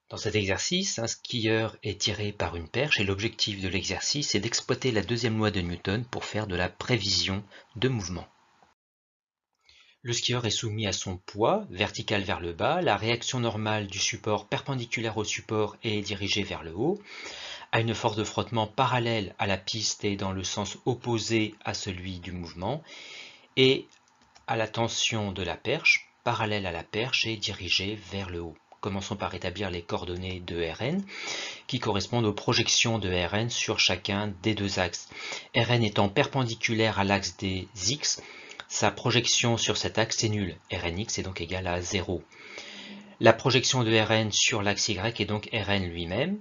Dans cet exercice, un skieur est tiré par une perche et l'objectif de l'exercice est d'exploiter la deuxième loi de Newton pour faire de la prévision de mouvement. Le skieur est soumis à son poids, vertical vers le bas, la réaction normale du support perpendiculaire au support est dirigée vers le haut, à une force de frottement parallèle à la piste et dans le sens opposé à celui du mouvement, et à la tension de la perche, parallèle à la perche et dirigée vers le haut. Commençons par établir les coordonnées de Rn qui correspondent aux projections de Rn sur chacun des deux axes. Rn étant perpendiculaire à l'axe des x, sa projection sur cet axe est nulle. Rnx est donc égal à 0. La projection de Rn sur l'axe y est donc Rn lui-même.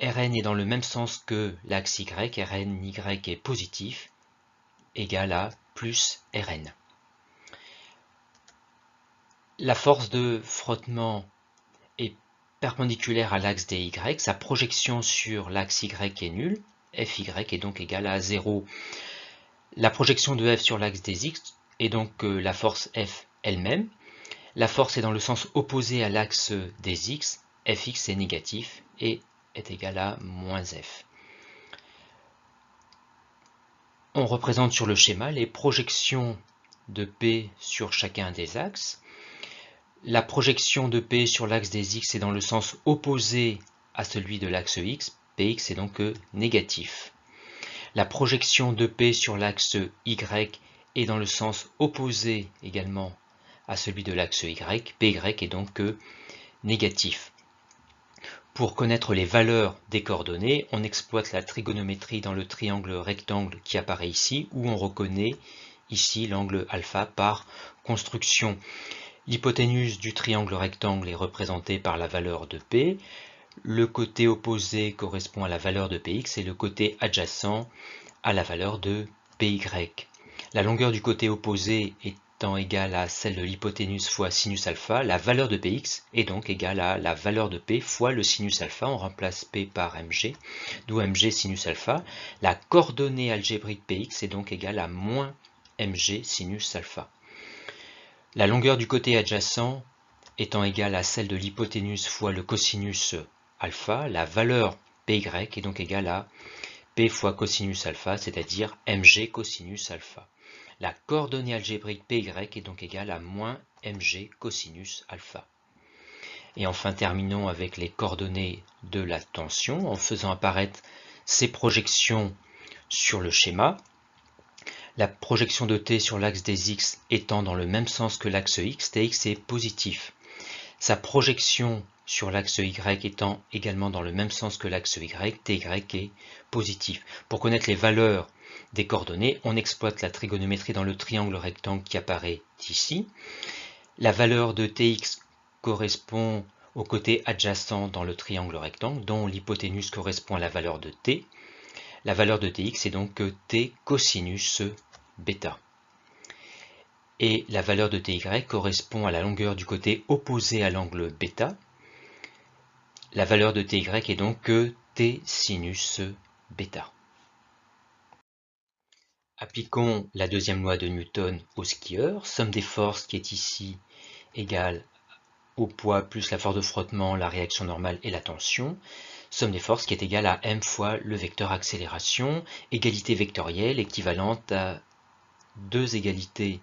Rn est dans le même sens que l'axe y, Rny est positif, égal à plus Rn. La force de frottement est perpendiculaire à l'axe des y, sa projection sur l'axe y est nulle, Fy est donc égal à 0. La projection de F sur l'axe des x est donc la force F elle-même. La force est dans le sens opposé à l'axe des x, Fx est négatif et est égal à moins F. On représente sur le schéma les projections de P sur chacun des axes. La projection de P sur l'axe des x est dans le sens opposé à celui de l'axe x, Px est donc négatif. La projection de P sur l'axe y est dans le sens opposé également à celui de l'axe y, Py est donc négatif. Pour connaître les valeurs des coordonnées, on exploite la trigonométrie dans le triangle rectangle qui apparaît ici, où on reconnaît ici l'angle alpha par construction. L'hypoténuse du triangle rectangle est représentée par la valeur de P, le côté opposé correspond à la valeur de Px et le côté adjacent à la valeur de Py. La longueur du côté opposé étant égale à celle de l'hypoténuse fois sinus alpha, la valeur de Px est donc égale à la valeur de P fois le sinus alpha. On remplace P par mg, d'où mg sinus alpha. La coordonnée algébrique Px est donc égale à moins mg sinus alpha. La longueur du côté adjacent étant égale à celle de l'hypoténuse fois le cosinus alpha, la valeur Py est donc égale à P fois cosinus alpha, c'est-à-dire mg cosinus alpha. La coordonnée algébrique Py est donc égale à moins mg cosinus alpha. Et enfin, terminons avec les coordonnées de la tension en faisant apparaître ces projections sur le schéma. La projection de T sur l'axe des x étant dans le même sens que l'axe x, Tx est positif. Sa projection sur l'axe y étant également dans le même sens que l'axe y, Ty est positif. Pour connaître les valeurs des coordonnées, on exploite la trigonométrie dans le triangle rectangle qui apparaît ici. La valeur de Tx correspond au côté adjacent dans le triangle rectangle, dont l'hypoténuse correspond à la valeur de T. La valeur de Tx est donc T cosinus bêta. Et la valeur de Ty correspond à la longueur du côté opposé à l'angle bêta. La valeur de Ty est donc T sinus bêta. Appliquons la deuxième loi de Newton au skieur. Somme des forces qui est ici égale au poids plus la force de frottement, la réaction normale et la tension. Somme des forces qui est égale à m fois le vecteur accélération. Égalité vectorielle équivalente à deux égalités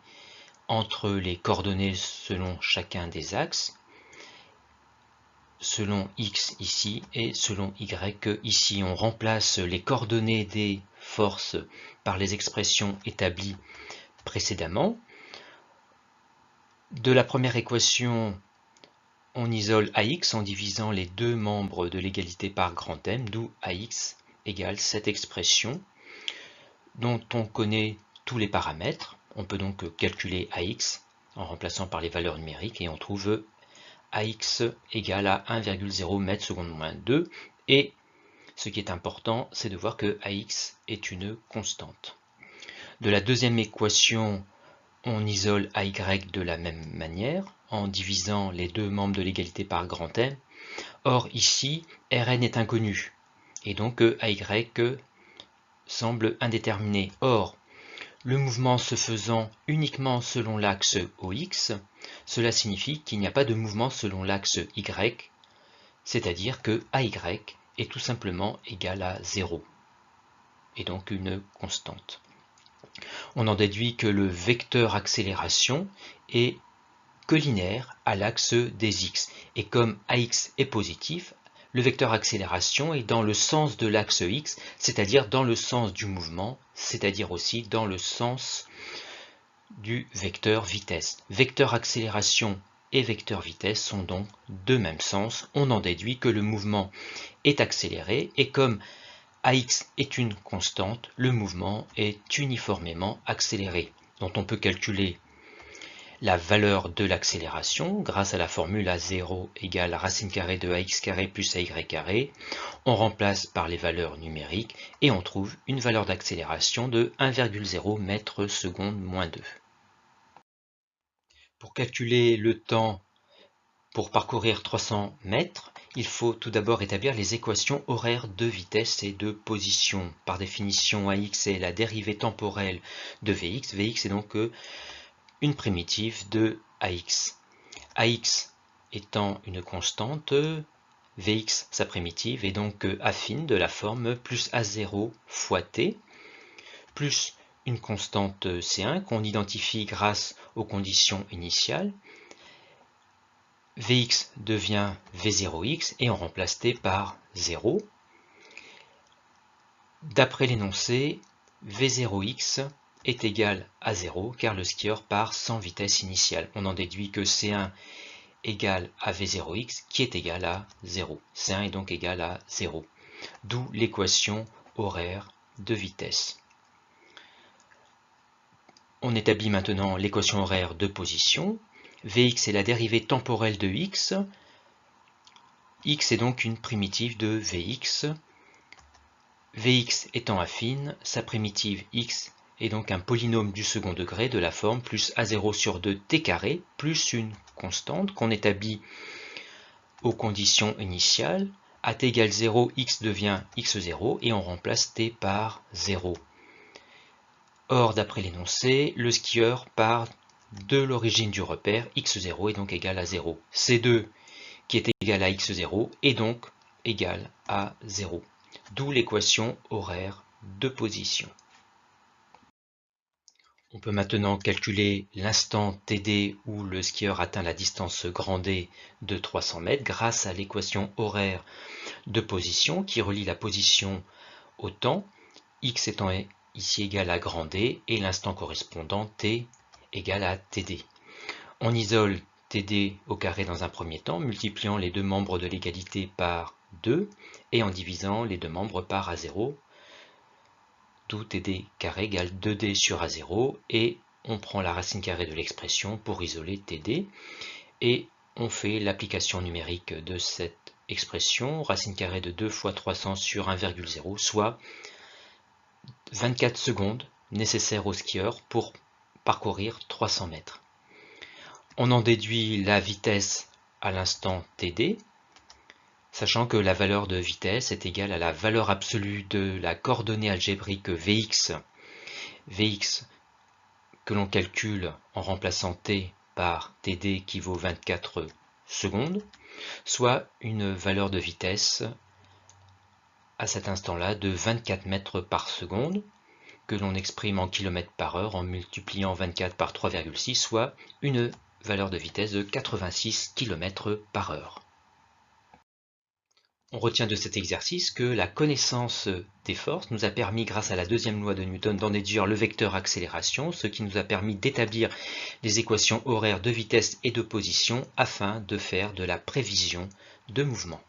entre les coordonnées selon chacun des axes, selon x ici et selon y ici. On remplace les coordonnées des forces par les expressions établies précédemment. De la première équation, on isole AX en divisant les deux membres de l'égalité par grand M, d'où AX égale cette expression dont on connaît tous les paramètres. On peut donc calculer AX en remplaçant par les valeurs numériques et on trouve AX égale à 1,0 mètres seconde moins 2. Et ce qui est important, c'est de voir que AX est une constante. De la deuxième équation, on isole AY de la même manière en divisant les deux membres de l'égalité par grand M. Or ici, Rn est inconnu et donc AY semble indéterminé. Or, le mouvement se faisant uniquement selon l'axe OX, cela signifie qu'il n'y a pas de mouvement selon l'axe Y, c'est-à-dire que AY est tout simplement égal à 0, et donc une constante. On en déduit que le vecteur accélération est collinaire à l'axe des x, et comme AX est positif, le vecteur accélération est dans le sens de l'axe x, c'est-à-dire dans le sens du mouvement, c'est-à-dire aussi dans le sens du vecteur vitesse. Vecteur accélération et vecteur vitesse sont donc de même sens. On en déduit que le mouvement est accéléré, et comme AX est une constante, le mouvement est uniformément accéléré, dont on peut calculer la valeur de l'accélération grâce à la formule A0 égale racine carrée de AX carré plus AY carré. On remplace par les valeurs numériques et on trouve une valeur d'accélération de 1,0 mètres seconde moins 2. Pour calculer le temps pour parcourir 300 mètres, il faut tout d'abord établir les équations horaires de vitesse et de position. Par définition, AX est la dérivée temporelle de Vx. Vx est donc une primitive de AX. AX étant une constante, Vx sa primitive est donc affine de la forme plus A0 fois t, plus une constante C1 qu'on identifie grâce aux conditions initiales. Vx devient V0x et on remplace t par 0. D'après l'énoncé, V0x est égal à 0 car le skieur part sans vitesse initiale. On en déduit que C1 égale à V0x qui est égal à 0. C1 est donc égal à 0. D'où l'équation horaire de vitesse. On établit maintenant l'équation horaire de position. Vx est la dérivée temporelle de x. X est donc une primitive de Vx. Vx étant affine, sa primitive x est donc un polynôme du second degré de la forme plus A0 sur 2 t carré plus une constante qu'on établit aux conditions initiales. À t égale 0, x devient x0 et on remplace t par 0. Or, d'après l'énoncé, le skieur part de l'origine du repère, x0 est donc égal à 0. C2 qui est égal à x0 est donc égal à 0. D'où l'équation horaire de position. On peut maintenant calculer l'instant TD où le skieur atteint la distance grand D de 300 mètres grâce à l'équation horaire de position qui relie la position au temps, x étant ici égal à grand D et l'instant correspondant t égal à TD. On isole TD au carré dans un premier temps, multipliant les deux membres de l'égalité par 2 et en divisant les deux membres par A0, d'où TD carré égale 2D sur A0, et on prend la racine carrée de l'expression pour isoler TD, et on fait l'application numérique de cette expression, racine carrée de 2 fois 300 sur 1,0, soit 24 secondes nécessaires au skieur pour parcourir 300 mètres. On en déduit la vitesse à l'instant TD, sachant que la valeur de vitesse est égale à la valeur absolue de la coordonnée algébrique Vx, que l'on calcule en remplaçant t par TD qui vaut 24 secondes, soit une valeur de vitesse à cet instant-là de 24 mètres par seconde, que l'on exprime en km par heure en multipliant 24 par 3,6, soit une valeur de vitesse de 86 km par heure. On retient de cet exercice que la connaissance des forces nous a permis, grâce à la deuxième loi de Newton, d'en déduire le vecteur accélération, ce qui nous a permis d'établir les équations horaires de vitesse et de position afin de faire de la prévision de mouvement.